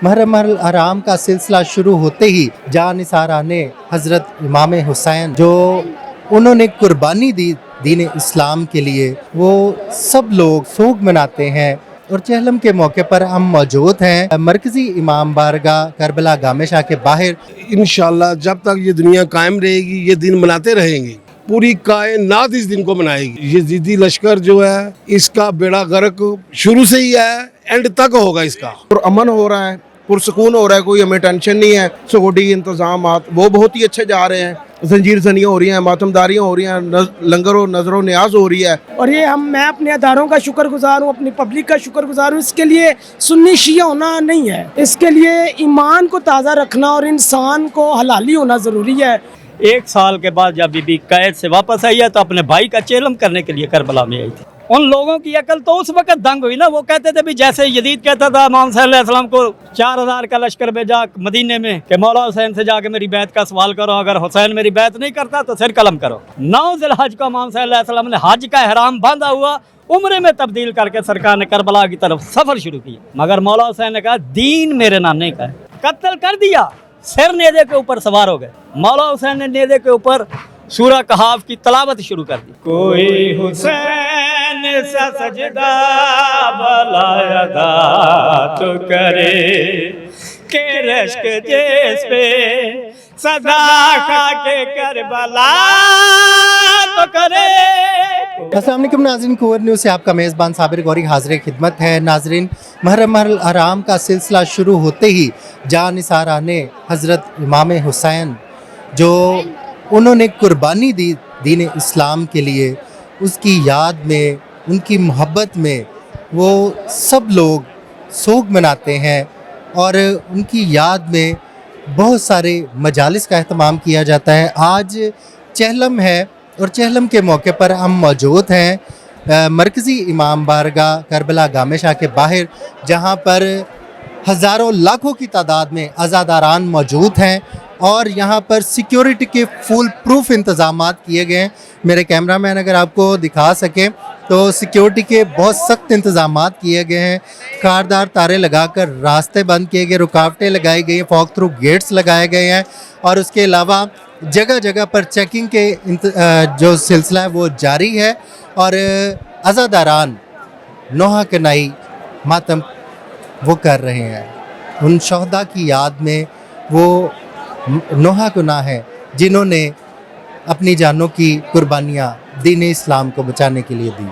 मुहर्रम अल हराम का सिलसिला शुरू होते ही जानिसारा ने हज़रत इमाम हुसैन जो उन्होंने कुर्बानी दी दीन इस्लाम के लिए, वो सब लोग सोग मनाते हैं। और चहलम के मौके पर हम मौजूद हैं मरकज़ी इमाम बारगाह करबला गामे शाह के बाहर। इंशाल्लाह जब तक ये दुनिया कायम रहेगी ये दिन मनाते रहेंगे, पूरी कायनात इस दिन को मनाएगी। ये यजीदी लश्कर जो है इसका बेड़ा गर्क शुरू से ही है, एंड तक होगा इसका। और अमन हो रहा है, पुरसकून हो रहा है, कोई हमें टेंशन नहीं है। सिक्योरिटी इंतजाम वो बहुत ही अच्छे जा रहे हैं, जंजीर जनियाँ हो रही हैं, मातमदारियाँ हो रही हैं, लंगर और नजर न्याज हो रही है। और ये मैं अपने अदारों का शुक्रगुजार हूँ, अपनी पब्लिक का शुक्रगुजार हूँ। इसके लिए सुन्नी शिया होना नहीं है, इसके लिए ईमान को ताज़ा रखना और इंसान को हलाली होना ज़रूरी है। 1 साल के बाद जब बीबी कैद से वापस आई है तो अपने भाई का चेलम करने के लिए करबला में आई थी। उन लोगों की अकल तो उस वक्त दंग हुई ना, वो कहते थे भी जैसे यजीद कहता था इमाम सल्लल्लाहु अलैहि वसल्लम को 4000 का लश्कर भेजा मदीने में कि मौला हुसैन से जाके मेरी बैत का सवाल करो, अगर हुसैन मेरी बैत नहीं करता तो सिर कलम करो। 9 ज़िलहज को इमाम सल्लल्लाहु अलैहि वसल्लम ने हज का एहराम बांधा हुआ उम्रे में तब्दील करके सरकार ने करबला की तरफ सफर शुरू किया। मगर मौला हुसैन ने कहा दीन मेरे नाने का है, कत्ल कर दिया, सिर नेज़े के ऊपर सवार हो गए। मौला हुसैन ने नेज़े के ऊपर सूरह कहाफ की तलावत शुरू कर दी। कोई हुसैन सा सजदा भला अदा तो करे के रश्क जिस पे सदा खा के करबला तो करे। अस्सलाम वालेकुम नाज़रीन, कुव्वत न्यूज़ से आपका मेज़बान साबिर गौरी हाज़िर खिदमत है। नाज़रीन, मुहर्रम अल हराम का सिलसिला शुरू होते ही जानिसारा ने हज़रत इमाम हुसैन जो उन्होंने कुर्बानी दी दीन इस्लाम के लिए, उसकी याद में, उनकी मोहब्बत में वो सब लोग सोग मनाते हैं। और उनकी याद में बहुत सारे मजालिस का एहतमाम किया जाता है। आज चहलम है और चहलम के मौके पर हम मौजूद हैं मरकज़ी इमाम बारगाह करबला गामे शाह के बाहर, जहाँ पर हज़ारों लाखों की तादाद में अज़ादारान मौजूद हैं और यहाँ पर सिक्योरिटी के फुल प्रूफ इंतज़ामात किए गए हैं। मेरे कैमरामैन अगर आपको दिखा सकें तो सिक्योरिटी के बहुत सख्त इंतज़ामात किए गए हैं। कारदार तारे लगाकर रास्ते बंद किए गए, रुकावटें लगाई गई हैं, फॉग थ्रू गेट्स लगाए गए हैं और उसके अलावा जगह जगह पर चेकिंग के जो सिलसिला है वो जारी है। और अज़ादारान नोहा कनाई मातम वो कर रहे हैं उन शहदा की याद में, वो नोहा गुनाह है जिन्होंने अपनी जानों की कुर्बानियाँ दीन इस्लाम को बचाने के लिए दी।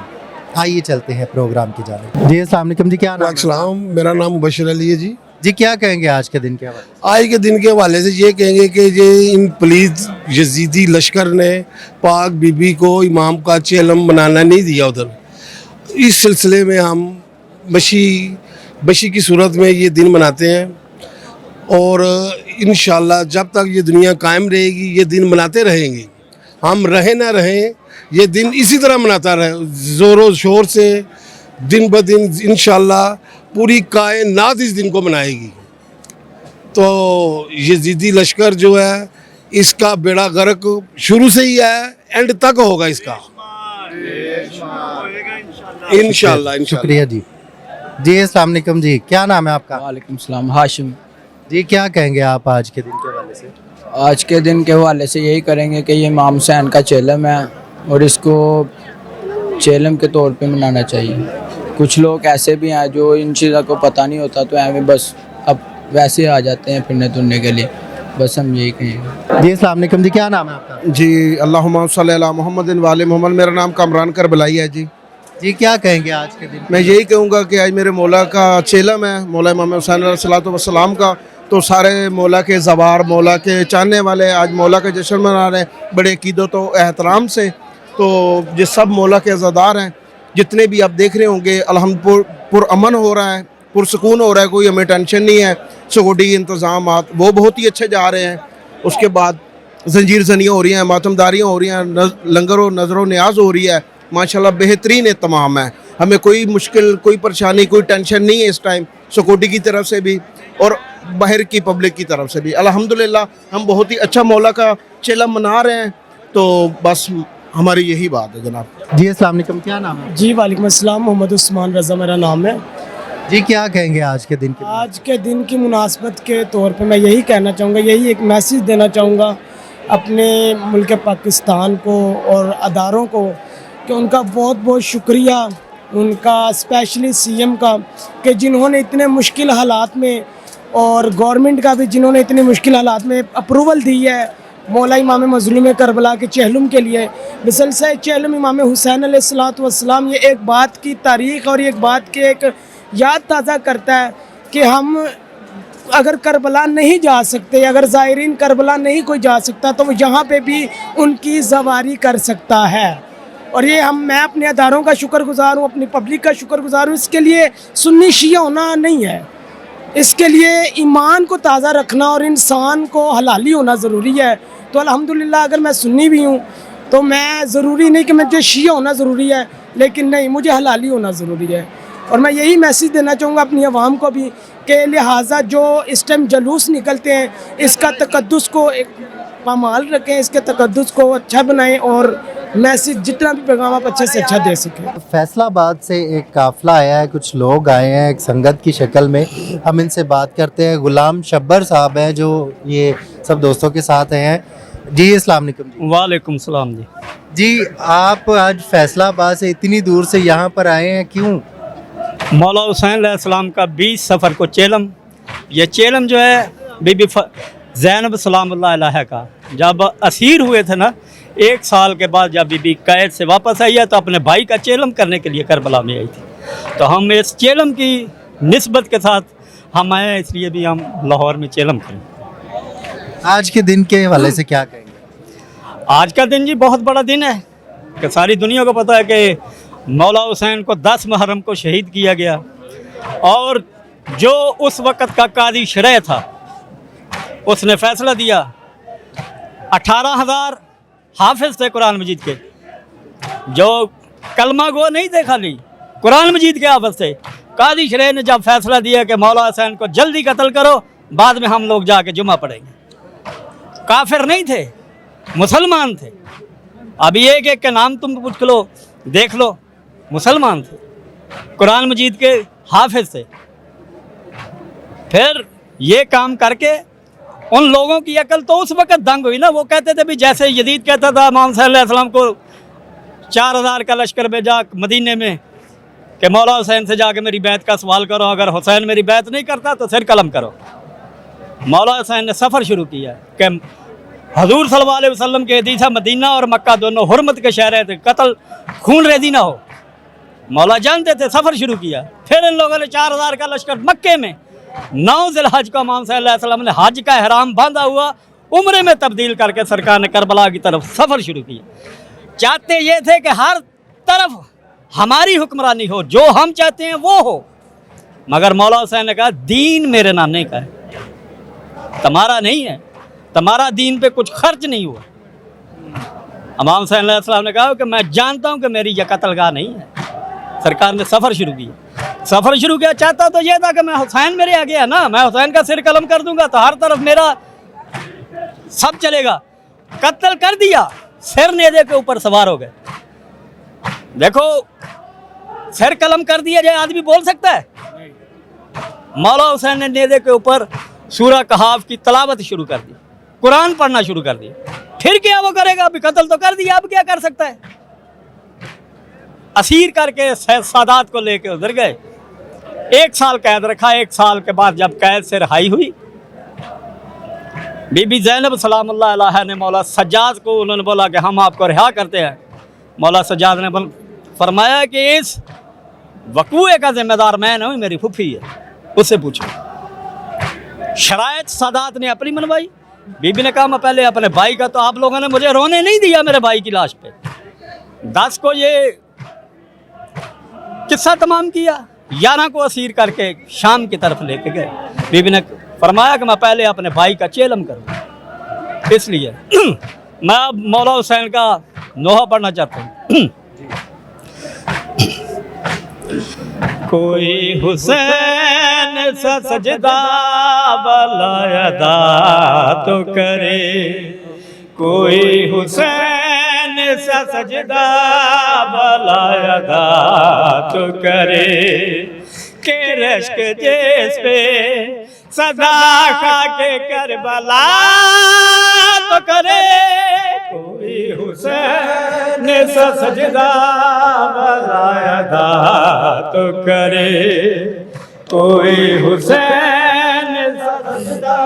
आइए चलते हैं प्रोग्राम की जानिब। जी अस्सलाम वालेकुम जी, क्या नाम है? मेरा नाम मुबश्शिर अली है जी। जी क्या कहेंगे आज के दिन के हवाले? आज के दिन के हवाले से ये कहेंगे कि ये इन पुलिस यजीदी लश्कर ने पाक बीबी को इमाम का चेलम बनाना नहीं दिया उधर। इस सिलसिले में हम बशी की सूरत में ये दिन मनाते हैं और इंशाल्लाह जब तक ये दुनिया कायम रहेगी ये दिन मनाते रहेंगे। हम रहे ना रहें, ये दिन इसी तरह मनाता रहे ज़ोरों शोर से, दिन ब दिन इंशाल्लाह पूरी कायनात इस दिन को मनाएगी। तो ये यजीदी लश्कर जो है इसका बेड़ा गर्क शुरू से ही है, एंड तक होगा इसका इंशाल्लाह। शुक्रिया जी। जी अस्सलाम वालेकुम जी, क्या नाम है आपका? वालेकुम सलाम, हाशिम। जी क्या कहेंगे आप आज के दिन के हवाले से? आज के दिन के हवाले से यही करेंगे कि ये इमाम हुसैन का चेलम है और इसको चेलम के तौर पे मनाना चाहिए। कुछ लोग ऐसे भी हैं जो इन चीज़ों को पता नहीं होता तो हमें बस अब वैसे आ जाते हैं फिरने तुरने के लिए, बस हम यही कहेंगे। जी अस्सलाम वालेकुम जी, क्या नाम है आपका? जी अल्लाहुम्मा सल्ली अला मुहम्मदिन वाले मोहम्मद। मेरा नाम कामरान करबलाई है जी। जी क्या कहेंगे आज के दिन? मैं यही कहूँगा कि आज मेरे मौला का चेलम है, मौला इमाम हुसैन अलैहिस्सलातु वस्सलाम का। तो सारे मौला के ज़वार, मौला के चाहने वाले आज मौला का जश्न मना रहे हैं बड़े अक़ीदत व एहतराम से। तो ये सब मौला के अज़ादार हैं, जितने भी आप देख रहे होंगे अल्हम्दुलिल्लाह पुरअमन हो रहा है, पुरसकून हो रहा है, कोई हमें टेंशन नहीं है। सिक्योरिटी इंतज़ाम वो बहुत ही अच्छे जा रहे हैं। उसके बाद जंजीर जनियाँ हो रही हैं, मातमदारियाँ हो रही हैं, लंगर और नजर न्याज हो रही है। माशाल्लाह बेहतरीन एहतमाम है, हमें कोई मुश्किल, कोई परेशानी, कोई टेंशन नहीं है इस टाइम, सिक्योरिटी की तरफ से भी और बाहर की पब्लिक की तरफ से भी। अल्हम्दुलिल्लाह हम बहुत ही अच्छा मौला का चेलम मना रहे हैं। तो बस हमारी यही बात है जनाब। जी अस्सलाम वालेकुम, क्या नाम है? जी वालेकुम अस्सलाम, मोहम्मद उस्मान रज़ा मेरा नाम है। जी क्या कहेंगे आज के दिन के आज के दिन की मुनासबत के तौर पे मैं यही कहना चाहूँगा, यही एक मैसेज देना चाहूँगा अपने मुल्क पाकिस्तान को और अदारों को कि उनका बहुत बहुत शुक्रिया, उनका स्पेशली सीएम का, कि जिन्होंने इतने मुश्किल हालात में, और गवर्नमेंट का भी जिन्होंने इतने मुश्किल हालात में अप्रूवल दी है मौला इमाम मज़लूम करबला के चहलुम के लिए। मुसलसल चहलुम इमाम हुसैन अलैहिस्सलाम, ये एक बात की तारीख़ और एक बात की एक याद ताज़ा करता है कि हम अगर करबला नहीं जा सकते, अगर ज़ायरीन करबला नहीं कोई जा सकता, तो वो यहाँ पे भी उनकी ज़वारी कर सकता है। और ये मैं अपने अदारों का शुक्रगुज़ार हूँ, अपनी पब्लिक का शुक्रगुज़ार हूँ। इसके लिए सुन्नी शिया होना नहीं है, इसके लिए ईमान को ताज़ा रखना और इंसान को हलाली होना ज़रूरी है। तो अल्हम्दुलिल्लाह अगर मैं सुन्नी भी हूँ तो मैं ज़रूरी नहीं कि मुझे शिया होना ज़रूरी है, लेकिन नहीं, मुझे हलाली होना ज़रूरी है। और मैं यही मैसेज देना चाहूँगा अपनी आवाम को भी कि लिहाजा जो इस टाइम जलूस निकलते हैं, इसका तकद्दुस को एक पामाल रखें, इसके तकद्दुस को अच्छा बनाएं और मैसेज जितना भी पैगाम आप अच्छे से अच्छा दे सकें। फैसलाबाद से एक काफिला आया है, कुछ लोग आए हैं एक संगत की शक्ल में, हम इनसे बात करते हैं। गुलाम शब्बर साहब हैं जो ये सब दोस्तों के साथ हैं। जी अस्सलाम वालेकुम जी। वालेकुम सलाम जी। जी आप आज फैसलाबाद से इतनी दूर से यहाँ पर आए हैं, क्यों? मौला हुसैन अलैहिस्सलाम का 20 सफ़र को चेलम, ये चेलम जो है बीबी ज़ैनब सलामुल्लाह अलैहा का, जब असीर हुए थे ना, 1 साल के बाद जब बीबी कैद से वापस आई है तो अपने भाई का चेलम करने के लिए करबला में आई थी। तो हम इस चेलम की निस्बत के साथ हम आए हैं, इसलिए भी हम लाहौर में चेलम करें। आज के दिन के हवाले से क्या कहेंगे? आज का दिन जी बहुत बड़ा दिन है कि सारी दुनिया को पता है कि मौला हुसैन को 10 मुहर्रम को शहीद किया गया, और जो उस वक़्त का कादी शरह था उसने फ़ैसला दिया, 18,000 हाफिज़ थे कुरान मजीद के, जो कलमा गो नहीं थे, खाली कुरान मजीद के हाफिज़ थे। कादी शरह ने जब फ़ैसला दिया कि मौला हुसैन को जल्दी कत्ल करो, बाद में हम लोग जाके जुमा पढ़ेंगे। काफिर नहीं थे, मुसलमान थे। अभी एक एक के नाम तुम पूछ लो, देख लो, मुसलमान थे, कुरान मजीद के हाफिज़ थे। फिर ये काम करके उन लोगों की अकल तो उस वक़्त दंग हुई ना, वो कहते थे भी जैसे यजीद कहता था इमाम सल्लल्लाहु को 4000 का लश्कर भेजा मदीने में कि मौला हुसैन से जाके मेरी बैत का सवाल करो, अगर हुसैन मेरी बैत नहीं करता तो सिर कलम करो। मौला हुसैन ने सफ़र शुरू किया कि हजूर सल्लल्लाहु अलैहि वसल्लम के हदीस है, मदीना और मक्का दोनों हुर्मत के शहर थे, कत्ल खून रेजी ना हो। मौला जानते थे, सफ़र शुरू किया। फिर इन लोगों ने 4000 का लश्कर मक्के में 9 ज़िलहज को इमाम सल्लल्लाहु अलैहि वसल्लम ने हज का एहराम बांधा हुआ उम्रे में तब्दील करके सरकार ने करबला की तरफ सफ़र शुरू किया। चाहते ये थे कि हर तरफ हमारी हुक्मरानी हो, जो हम चाहते हैं वो हो। मगर मौला हुसैन ने कहा दीन मेरे नाने का है, तुम्हारा नहीं है, तुम्हारा दीन पे कुछ खर्च नहीं हुआ। इमाम सल्लल्लाहु अलैहि वसल्लम ने कहा कि मैं जानता हूँ कि मेरी यह कत्लगाह नहीं है। सरकार ने सफ़र शुरू किया। सफ़र शुरू किया, चाहता तो यह था कि मैं हुसैन मेरे आगे है ना, मैं हुसैन का सिर कलम कर दूंगा तो हर तरफ मेरा सब चलेगा। कत्ल कर दिया, सिर नेज़े के ऊपर सवार हो गए। देखो, सिर कलम कर दिया जाए आदमी बोल सकता है? मौला हुसैन ने नेज़े के ऊपर सूरह कहाफ की तलावत शुरू कर दी, कुरान पढ़ना शुरू कर दिया। फिर क्या वो करेगा? अभी कत्ल तो कर दिया, अब क्या कर सकता है? असीर करके सादात को लेके उधर गए, 1 साल कैद रखा। 1 साल के बाद जब कैद से रिहाई हुई, बीबी ज़ैनब सलामुल्लाह अलैहा ने मौला सज्जाद को उन्होंने बोला कि हम आपको रिहा करते हैं। मौला सज्जाद ने फरमाया कि इस वकूए का जिम्मेदार मैं नहीं, मेरी फूफी है, उससे पूछो। शरायत सादात ने अपनी मनवाई। बीबी ने कहा मैं पहले अपने भाई का, तो आप लोगों ने मुझे रोने नहीं दिया मेरे भाई की लाश पे। 10 को ये किस्सा तमाम किया, 11 को असीर करके शाम की तरफ लेके गए। बीबी ने फरमाया कि मैं पहले अपने भाई का चेलम करूँ, इसलिए मैं अब मौला हुसैन का नोहा पढ़ना चाहता हूँ। कोई हुसैन सा सजदा बलायदा तो करे, कोई हुसैन सा सजदा बलायदा तो करे, के रश्क जिस पे सदा खाके करबला तो करे कोई हुसैन सा सजदा बलायदा तो करे कोई हुसैन सा सजदा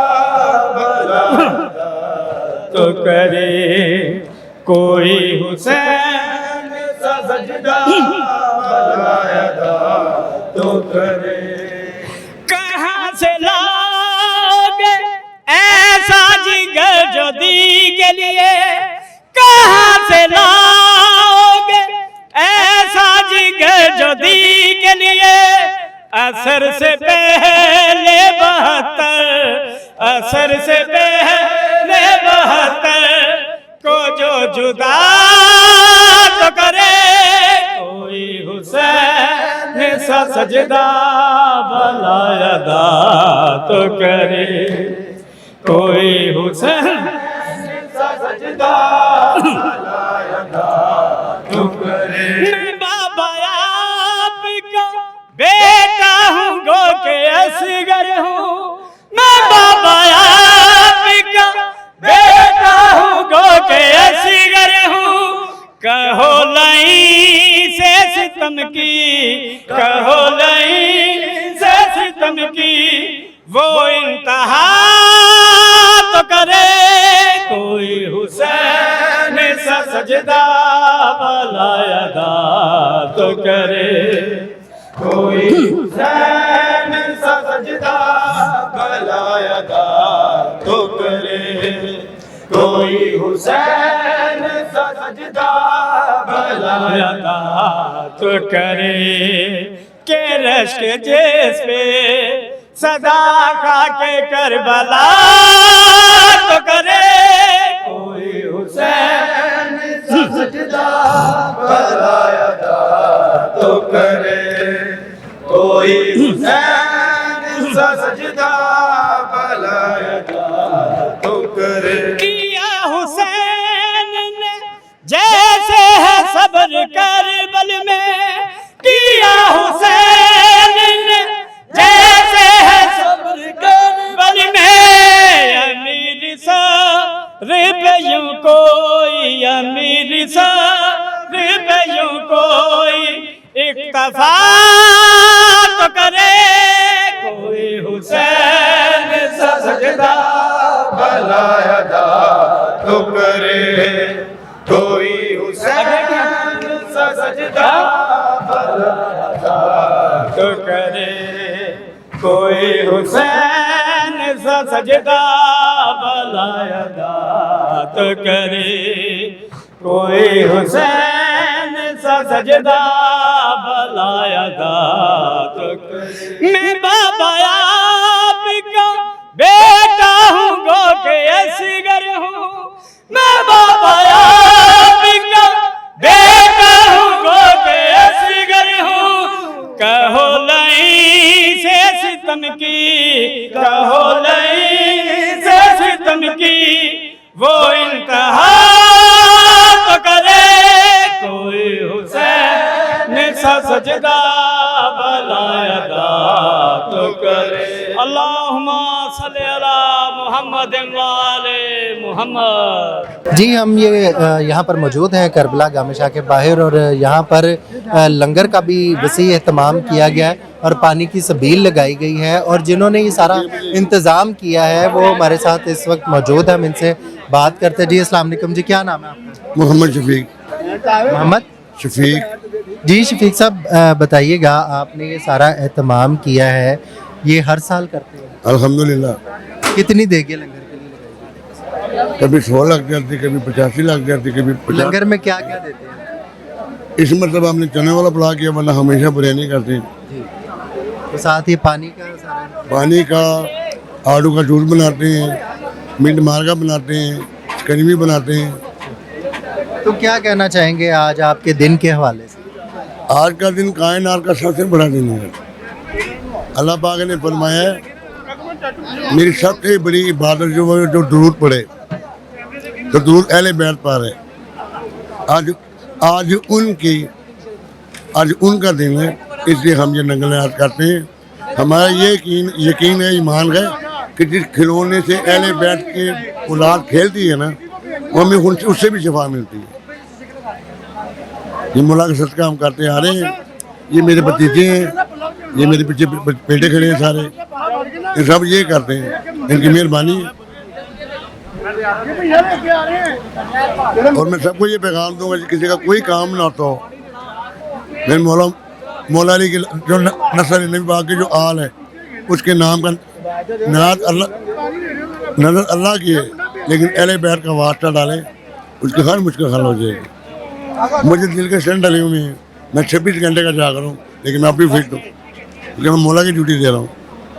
बलायदा तो करे कोई हुसैन सा सजदा बलायदा तो करे। कहाँ से लाओगे ऐसा जिगर जो दी के लिए, कहाँ से लाओगे ऐसा जिगर जो दी के लिए, असर से पहले 72 असर से पहले 72 को जो जुदा तो करे कोई हुसैन सा सजदा बलायदा तो करे कोई हुसैन सा सजदा बलायदा तो करे। मैं बाबा आपका बेटा हूँ गो के असगर हूँ, मैं बाबा आपका बेटा हूँ गो के असगर हूँ। कहो लई से सितम की, कहो लई से सितम की, वो इंतहा तो करे कोई हुसैन सा सजदा बलायदा तो करे कोई हुसैन सा सजदा बलायदा तो करे कोई हुसैन सा सजदा बलायदा तो करे के रश्क जिस पे सदा खाके करबला तो करे कोई हुसैन सा सजदा बलायदा तो करे कोई हुसैन सा सजदा बलायदा तो करे। किया हुसैन ने जैसे है सब्र करबल में, किया हुसैन ने जैसे है सब्र करबल में, अमीर सा रिबयूं कोई, अमीर सा रिबयूं कोई इक्तफा तो करे कोई हुसैन सा सजदा बलायदा तो करे कोई हुसैन सा सजदा बलायदा तो करे कोई हुसैन सा सजदा बलायदा तो करे कोई हुसैन सा सजदा बलायदा तो करे। मैं बाबा आपका बेटा हूँ गो के असगर हूँ, मैं बाबा आपका बेटा हूँ गो के असगर हूँ। कहो लई से सितम की, कहो लई से सितम की, वो इंतहा तो करे कोई हुसैन सा सजदा बलायदा तो करे। अल्लाहुम्मा सल्ली अला मुहम्मद वाले मोहम्मद। जी हम ये यहाँ पर मौजूद हैं करबला जामे शाह के बाहर, और यहाँ पर लंगर का भी वसी एहतमाम किया गया है और पानी की सबील लगाई गई है, और जिन्होंने ये सारा इंतज़ाम किया है वो हमारे साथ इस वक्त मौजूद है। हम इनसे बात करते हैं। जी अस्सलाम वालेकुम जी, क्या नाम है आपका? मोहम्मद शफीक। मोहम्मद शफीक जी। शफीक साहब बताइएगा, आपने ये सारा एहतमाम किया है, ये हर साल करते हैं? अल्हम्दुलिल्लाह। कितनी देगे लंगर के लिए? कभी 100 लग जाती, कभी 85 लग जाती, कभी 50। लंगर में क्या क्या देते हैं? इस मतलब हमने चने वाला पुलाव किया, वरना हमेशा बिरयानी करते हैं। तो साथ ही पानी का सारा? पानी का आलू का जूस बनाते हैं, मिंट मार्गा बनाते हैं, करीमी बनाते हैं। तो क्या कहना चाहेंगे आज आपके दिन के हवाले से? आज का दिन कायनात का सबसे बड़ा दिन है। अल्लाह पाक ने फरमाया है, मेरी सबसे बड़ी इबादत जो है जो दुरूद पढ़े, तो दुरूद अहले बैत पर है। आज उनका दिन है, इसलिए हम ये नंगल याद करते हैं। हमारा ये यकीन है, ईमान है कि जिस खिलौने से अहले बैठ के औलाद खेलती है ना, वो हमें उससे भी शफा मिलती है। ये मौला का सदका हम करते आ रहे हैं। ये मेरे भतीजे हैं, ये मेरे पीछे बेटे खड़े हैं सारे, ये सब ये करते हैं, इनकी मेहरबानी है। और मैं सबको ये पैगाम दूंगा कि किसी का कोई काम ना होता हो, मेरे मौला अली के जो नसर नबी पाक के जो आल है, उसके नाम का नजर अल्लाह की है, लेकिन अहले बैत का वास्ता डालें, उसकी हर मुश्किल हल हो जाएगी। मुझे दिल के स्टैंड डले हुए हैं, मैं 26 घंटे का जाग रहा हूँ, लेकिन मैं अब भी फिट हूँ, क्योंकि मैं मौला की ड्यूटी दे रहा हूँ।